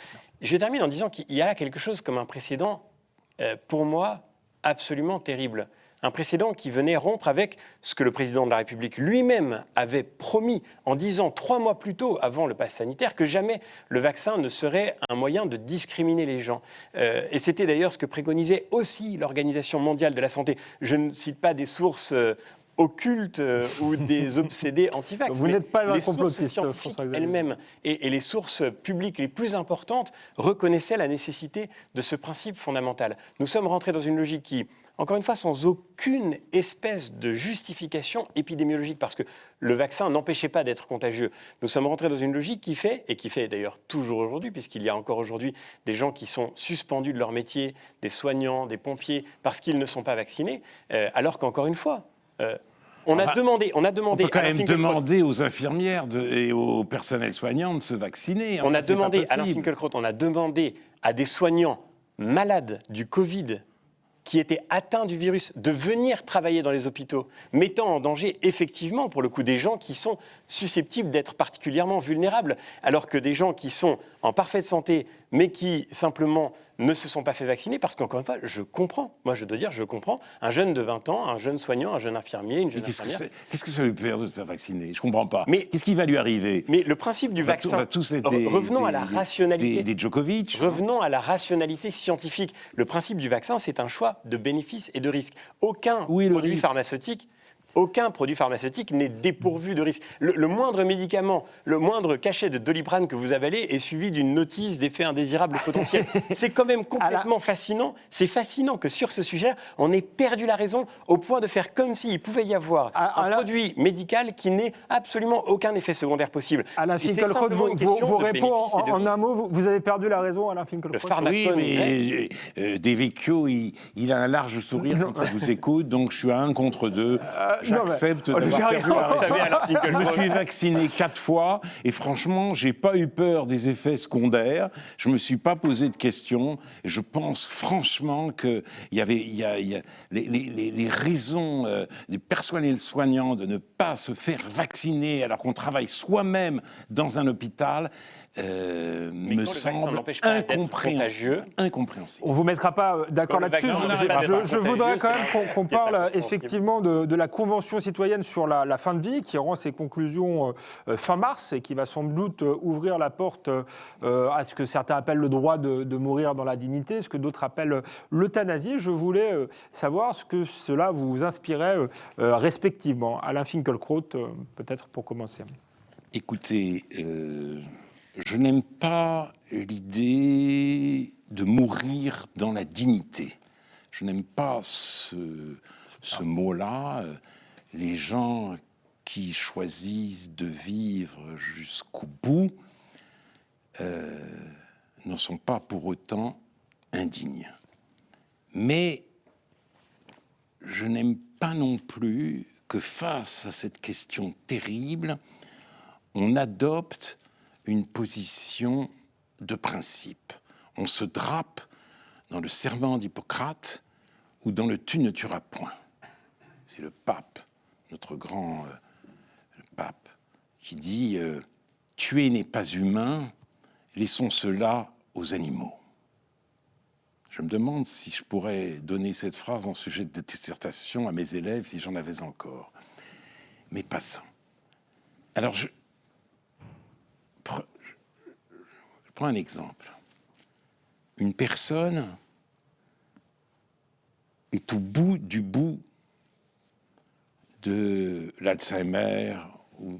Je termine en disant qu'il y a là quelque chose comme un précédent, pour moi, absolument terrible. Un précédent qui venait rompre avec ce que le président de la République lui-même avait promis en disant 3 mois plus tôt, avant le pass sanitaire, que jamais le vaccin ne serait un moyen de discriminer les gens. Et c'était d'ailleurs ce que préconisait aussi l'Organisation mondiale de la santé. Je ne cite pas des sources occultes ou des obsédés anti-vax. Vous n'êtes pas un complotiste, François-Xavier. Elles-mêmes et les sources publiques les plus importantes reconnaissaient la nécessité de ce principe fondamental. Nous sommes rentrés dans une logique qui, encore une fois, sans aucune espèce de justification épidémiologique, parce que le vaccin n'empêchait pas d'être contagieux. Nous sommes rentrés dans une logique qui fait, et qui fait d'ailleurs toujours aujourd'hui, puisqu'il y a encore aujourd'hui des gens qui sont suspendus de leur métier, des soignants, des pompiers, parce qu'ils ne sont pas vaccinés, alors qu'encore une fois, on a demandé. On peut quand même demander aux infirmières et au personnel soignant de se vacciner. On a demandé, Alain Finkielkraut, on a demandé à des soignants malades du Covid qui étaient atteints du virus de venir travailler dans les hôpitaux, mettant en danger effectivement, pour le coup, des gens qui sont susceptibles d'être particulièrement vulnérables, alors que des gens qui sont en parfaite santé, mais qui simplement ne se sont pas fait vacciner, parce qu'encore une fois, je comprends, moi je dois dire, je comprends, un jeune de 20 ans, un jeune soignant, un jeune infirmier, une jeune infirmière... Qu'est-ce que ça lui peut faire de se faire vacciner ? Je ne comprends pas. Qu'est-ce qui va lui arriver ? Mais le principe du vaccin... Revenons à la rationalité. Des Djokovic. Revenons à la rationalité scientifique. Le principe du vaccin, c'est un choix de bénéfices et de risques. Aucun produit pharmaceutique... aucun produit pharmaceutique n'est dépourvu de risque. Le moindre médicament, le moindre cachet de Doliprane que vous avalez est suivi d'une notice d'effet indésirable potentiel. C'est quand même complètement fascinant. C'est fascinant que sur ce sujet, on ait perdu la raison au point de faire comme s'il pouvait y avoir un produit médical qui n'ait absolument aucun effet secondaire possible. Alain Finkielkraut, vous répond en un mot, vous avez perdu la raison, Alain Finkielkraut. Le pharmacone oui, mais Devecchio, il a un large sourire quand il vous écoute, donc je suis à 1 contre 2. J'accepte d'avoir perdu la raison. Je me suis vacciné 4 fois et franchement, j'ai pas eu peur des effets secondaires. Je me suis pas posé de questions. Et je pense franchement que il y a les raisons des personnels soignants de ne pas se faire vacciner alors qu'on travaille soi-même dans un hôpital. Me semble incompréhensible. On ne vous mettra pas d'accord là-dessus. Je voudrais quand même qu'on parle effectivement de la Convention citoyenne sur la fin de vie qui rend ses conclusions fin mars et qui va sans doute ouvrir la porte à ce que certains appellent le droit de mourir dans la dignité, ce que d'autres appellent l'euthanasie. Je voulais savoir ce que cela vous inspirait respectivement. Alain Finkielkraut, peut-être pour commencer. Écoutez, je n'aime pas l'idée de mourir dans la dignité. Je n'aime pas ce mot-là. Les gens qui choisissent de vivre jusqu'au bout ne sont pas pour autant indignes. Mais je n'aime pas non plus que face à cette question terrible, on adopte une position de principe. On se drape dans le serment d'Hippocrate ou dans le « tu ne tueras point ». C'est le pape, notre grand pape, qui dit « tuer n'est pas humain, laissons cela aux animaux ». Je me demande si je pourrais donner cette phrase en sujet de dissertation à mes élèves si j'en avais encore. Mais passons. Alors, je prends un exemple. Une personne est au bout du bout de l'Alzheimer ou,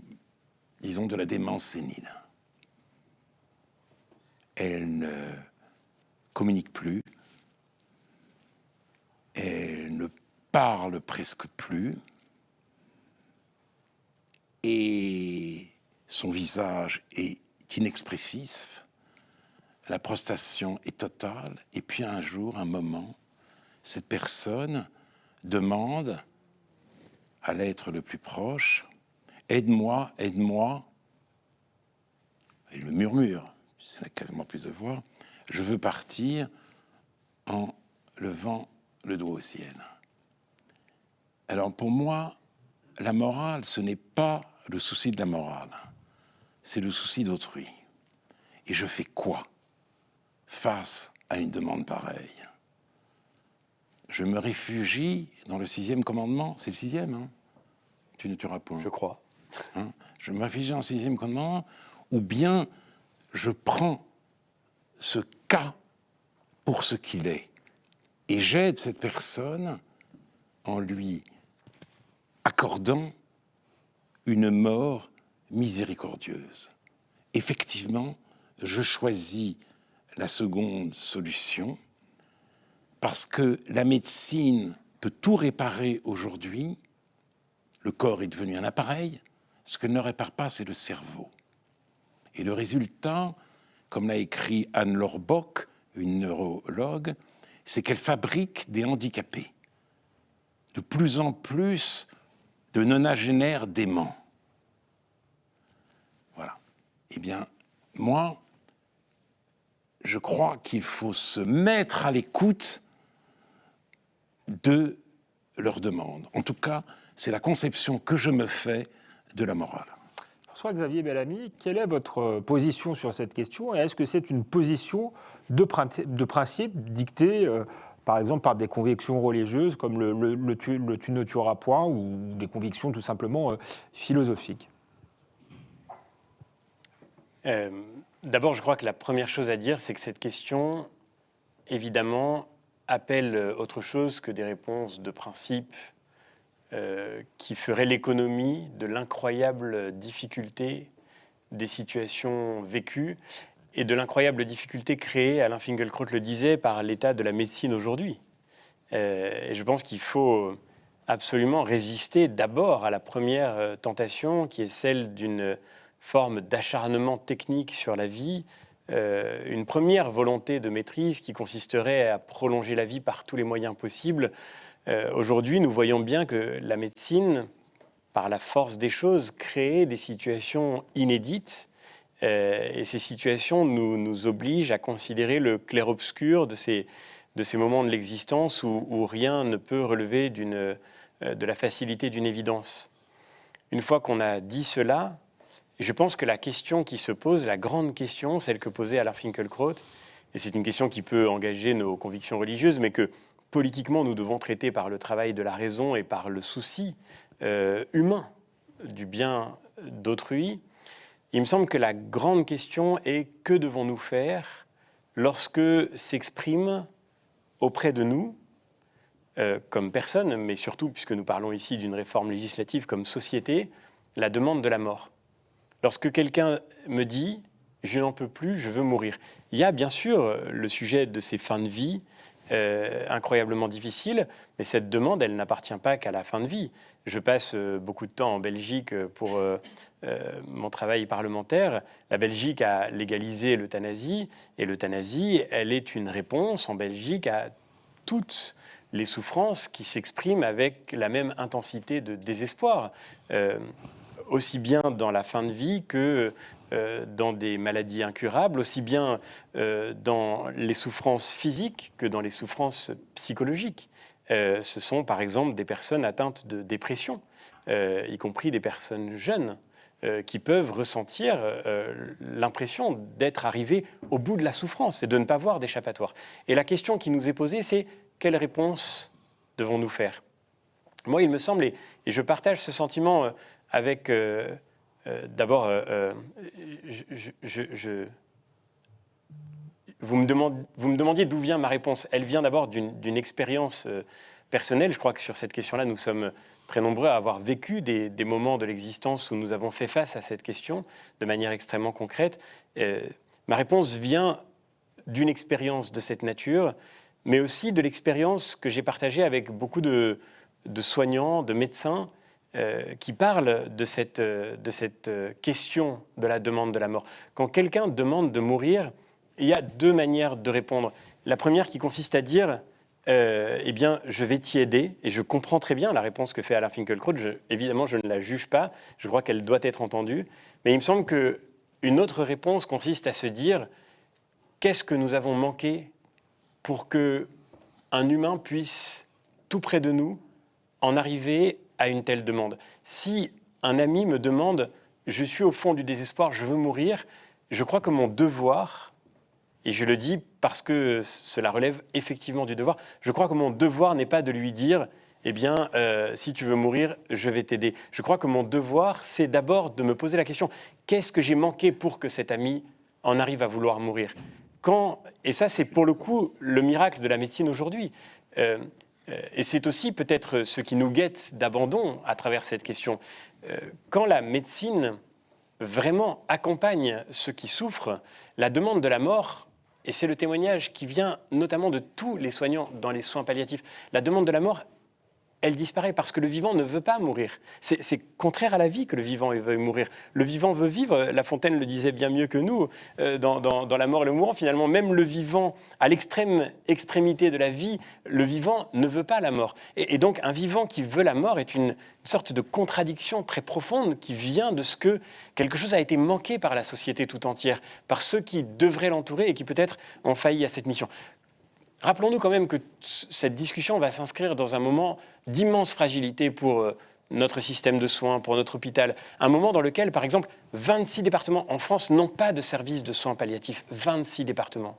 disons, de la démence sénile. Elle ne communique plus, elle ne parle presque plus, et son visage est inexpressif, la prostration est totale, et puis un jour, un moment, cette personne demande à l'être le plus proche « Aide-moi, aide-moi ». Elle me murmure, c'est carrément plus de voix, « Je veux partir en levant le doigt au ciel ». Alors pour moi, la morale, ce n'est pas le souci de la morale, c'est le souci d'autrui. Et je fais quoi face à une demande pareille? Je me réfugie dans le 6e commandement. C'est le 6e, hein? Tu ne tueras point. Je crois. Hein? Je me réfugie dans le 6e commandement, ou bien je prends ce cas pour ce qu'il est, et j'aide cette personne en lui accordant une mort miséricordieuse. Effectivement, je choisis la seconde solution parce que la médecine peut tout réparer aujourd'hui. Le corps est devenu un appareil. Ce qu'elle ne répare pas, c'est le cerveau. Et le résultat, comme l'a écrit Anne-Laure Bock, une neurologue, c'est qu'elle fabrique des handicapés. De plus en plus de nonagénaires déments. Voilà. Eh bien, moi, je crois qu'il faut se mettre à l'écoute de leurs demandes. En tout cas, c'est la conception que je me fais de la morale. François-Xavier Bellamy, quelle est votre position sur cette question et est-ce que c'est une position de principe dictée par exemple par des convictions religieuses comme le tu ne tueras point ou des convictions tout simplement philosophiques? D'abord, je crois que la première chose à dire, c'est que cette question, évidemment, appelle autre chose que des réponses de principe qui ferait l'économie de l'incroyable difficulté des situations vécues et de l'incroyable difficulté créée, Alain Finkielkraut le disait, par l'état de la médecine aujourd'hui. Et je pense qu'il faut absolument résister d'abord à la première tentation, qui est celle d'une forme d'acharnement technique sur la vie, une première volonté de maîtrise qui consisterait à prolonger la vie par tous les moyens possibles. Aujourd'hui, nous voyons bien que la médecine, par la force des choses, crée des situations inédites. Et ces situations nous obligent à considérer le clair-obscur de ces moments de l'existence où rien ne peut relever de la facilité d'une évidence. Une fois qu'on a dit cela, je pense que la question qui se pose, la grande question, celle que posait Alain Finkielkraut, et c'est une question qui peut engager nos convictions religieuses, mais que politiquement nous devons traiter par le travail de la raison et par le souci humain du bien d'autrui, il me semble que la grande question est que devons-nous faire lorsque s'exprime auprès de nous, comme personne, mais surtout, puisque nous parlons ici d'une réforme législative comme société, la demande de la mort. Lorsque quelqu'un me dit « je n'en peux plus, je veux mourir », il y a bien sûr le sujet de ces fins de vie incroyablement difficiles, mais cette demande, elle n'appartient pas qu'à la fin de vie. Je passe beaucoup de temps en Belgique pour mon travail parlementaire. La Belgique a légalisé l'euthanasie, et l'euthanasie, elle est une réponse en Belgique à toutes les souffrances qui s'expriment avec la même intensité de désespoir, aussi bien dans la fin de vie que dans des maladies incurables, aussi bien dans les souffrances physiques que dans les souffrances psychologiques. Ce sont par exemple des personnes atteintes de dépression, y compris des personnes jeunes, qui peuvent ressentir l'impression d'être arrivés au bout de la souffrance et de ne pas voir d'échappatoire. Et la question qui nous est posée, c'est quelle réponse devons-nous faire ? Moi, il me semble, et je partage ce sentiment avec... D'abord, vous me demandiez d'où vient ma réponse. Elle vient d'abord d'une expérience personnelle. Je crois que sur cette question-là, nous sommes très nombreux à avoir vécu des moments de l'existence où nous avons fait face à cette question de manière extrêmement concrète. Ma réponse vient d'une expérience de cette nature, mais aussi de l'expérience que j'ai partagée avec beaucoup de soignants, de médecins, qui parlent de cette question de la demande de la mort. Quand quelqu'un demande de mourir, il y a deux manières de répondre. La première qui consiste à dire eh bien, je vais t'y aider, et je comprends très bien la réponse que fait Alain Finkielkraut. Évidemment, je ne la juge pas, je crois qu'elle doit être entendue, mais il me semble qu'une autre réponse consiste à se dire qu'est-ce que nous avons manqué pour qu'un humain puisse, tout près de nous, en arriver à une telle demande. Si un ami me demande « je suis au fond du désespoir, je veux mourir », je crois que mon devoir, et je le dis parce que cela relève effectivement du devoir, je crois que mon devoir n'est pas de lui dire « eh bien, si tu veux mourir, je vais t'aider ». Je crois que mon devoir, c'est d'abord de me poser la question « qu'est-ce que j'ai manqué pour que cet ami en arrive à vouloir mourir ?» Et ça, c'est pour le coup le miracle de la médecine aujourd'hui. Et c'est aussi peut-être ce qui nous guette d'abandon à travers cette question. Quand la médecine vraiment accompagne ceux qui souffrent, la demande de la mort, et c'est le témoignage qui vient notamment de tous les soignants dans les soins palliatifs, la demande de la mort, elle disparaît parce que le vivant ne veut pas mourir. C'est contraire à la vie que le vivant veuille mourir. Le vivant veut vivre. La Fontaine le disait bien mieux que nous dans La mort et le mourant. Finalement, même le vivant, à extrémité de la vie, le vivant ne veut pas la mort. Et donc, un vivant qui veut la mort est une sorte de contradiction très profonde qui vient de ce que quelque chose a été manqué par la société tout entière, par ceux qui devraient l'entourer et qui peut-être ont failli à cette mission. Rappelons-nous quand même que cette discussion va s'inscrire dans un moment d'immense fragilité pour notre système de soins, pour notre hôpital. Un moment dans lequel, par exemple, 26 départements en France n'ont pas de service de soins palliatifs. 26 départements.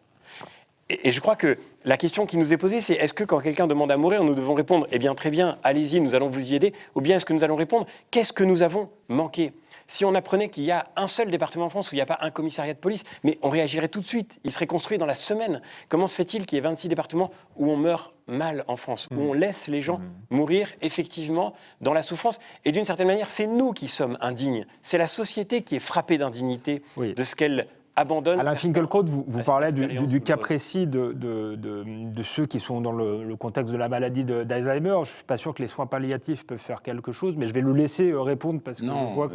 Et je crois que la question qui nous est posée, c'est est-ce que quand quelqu'un demande à mourir, nous devons répondre « eh bien, très bien, allez-y, nous allons vous y aider » ou bien est-ce que nous allons répondre « qu'est-ce que nous avons manqué » Si on apprenait qu'il y a un seul département en France où il n'y a pas un commissariat de police, mais on réagirait tout de suite. Il serait construit dans la semaine. Comment se fait-il qu'il y ait 26 départements où on meurt mal en France, où on laisse les gens mourir effectivement dans la souffrance? Et d'une certaine manière, c'est nous qui sommes indignes. C'est la société qui est frappée d'indignité de ce qu'elle abandonne. Alain Finkielkraut, vous parlez du cas douloureuse. précis de ceux qui sont dans le contexte de la maladie d'Alzheimer. Je ne suis pas sûr que les soins palliatifs peuvent faire quelque chose, mais je vais le laisser répondre parce que je vois que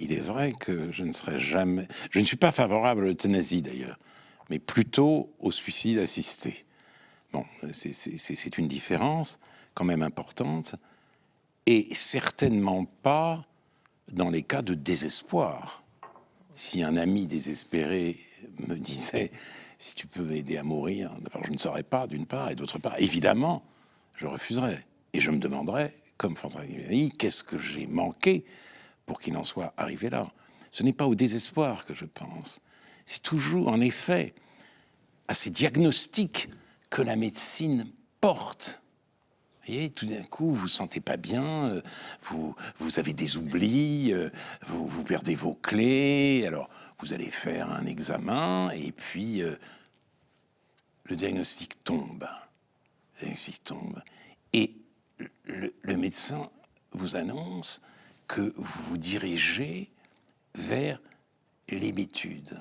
il est vrai que je ne serai jamais... Je ne suis pas favorable à l'euthanasie d'ailleurs, mais plutôt au suicide assisté. Bon, c'est une différence quand même importante, et certainement pas dans les cas de désespoir. Si un ami désespéré me disait « si tu peux m'aider à mourir », je ne saurais pas, d'une part, et d'autre part, évidemment, je refuserais. Et je me demanderais, comme François Xavier, qu'est-ce que j'ai manqué pour qu'il en soit arrivé là. Ce n'est pas au désespoir que je pense. C'est toujours, en effet, à ces diagnostics que la médecine porte. Vous voyez, tout d'un coup, vous ne vous sentez pas bien, vous avez des oublis, vous perdez vos clés, alors vous allez faire un examen, et puis le diagnostic tombe. Et le médecin vous annonce que vous vous dirigez vers l'hébétude,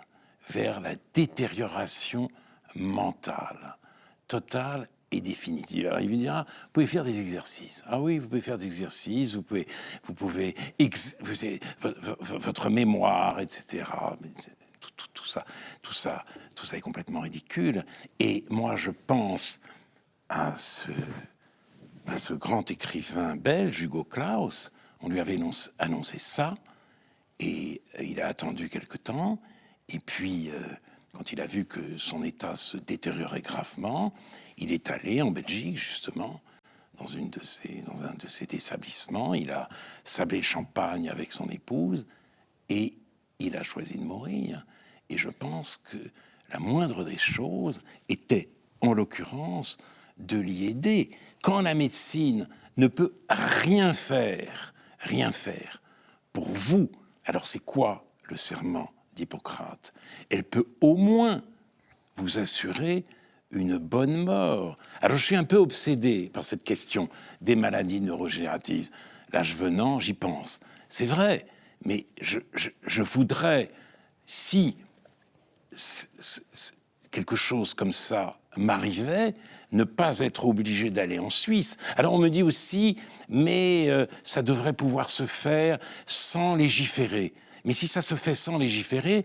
vers la détérioration mentale, totale et définitive. Alors il vous dira, vous pouvez faire des exercices. Ah oui, vous pouvez faire des exercices, vous pouvez votre mémoire, etc. Mais tout ça est complètement ridicule. Et moi, je pense à ce grand écrivain belge, Hugo Claus. On lui avait annoncé ça, et il a attendu quelque temps. Et puis, quand il a vu que son état se détériorait gravement, il est allé en Belgique, justement, dans un de ces établissements. Il a sablé le champagne avec son épouse et il a choisi de mourir. Et je pense que la moindre des choses était, en l'occurrence, de l'y aider. Quand la médecine ne peut rien faire pour vous, alors c'est quoi le serment d'Hippocrate? Elle peut au moins vous assurer une bonne mort. Alors je suis un peu obsédé par cette question des maladies neurodégénératives. L'âge venant, j'y pense. C'est vrai, mais je voudrais, si quelque chose comme ça m'arrivait, ne pas être obligé d'aller en Suisse. Alors on me dit aussi, mais ça devrait pouvoir se faire sans légiférer. Mais si ça se fait sans légiférer,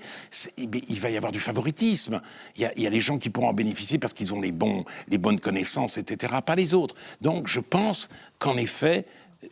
il va y avoir du favoritisme. Il y a les gens qui pourront en bénéficier parce qu'ils ont les bonnes connaissances, etc., pas les autres. Donc je pense qu'en effet,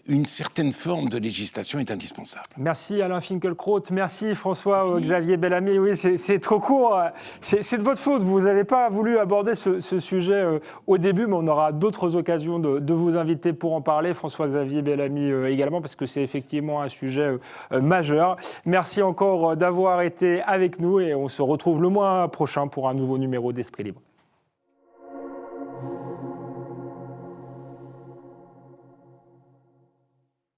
une certaine forme de législation est indispensable. Merci Alain Finkielkraut, merci François-Xavier Bellamy. Oui, c'est trop court, c'est de votre faute, vous n'avez pas voulu aborder ce sujet au début, mais on aura d'autres occasions de vous inviter pour en parler, François-Xavier Bellamy également, parce que c'est effectivement un sujet majeur. Merci encore d'avoir été avec nous et on se retrouve le mois prochain pour un nouveau numéro d'Esprit Libre.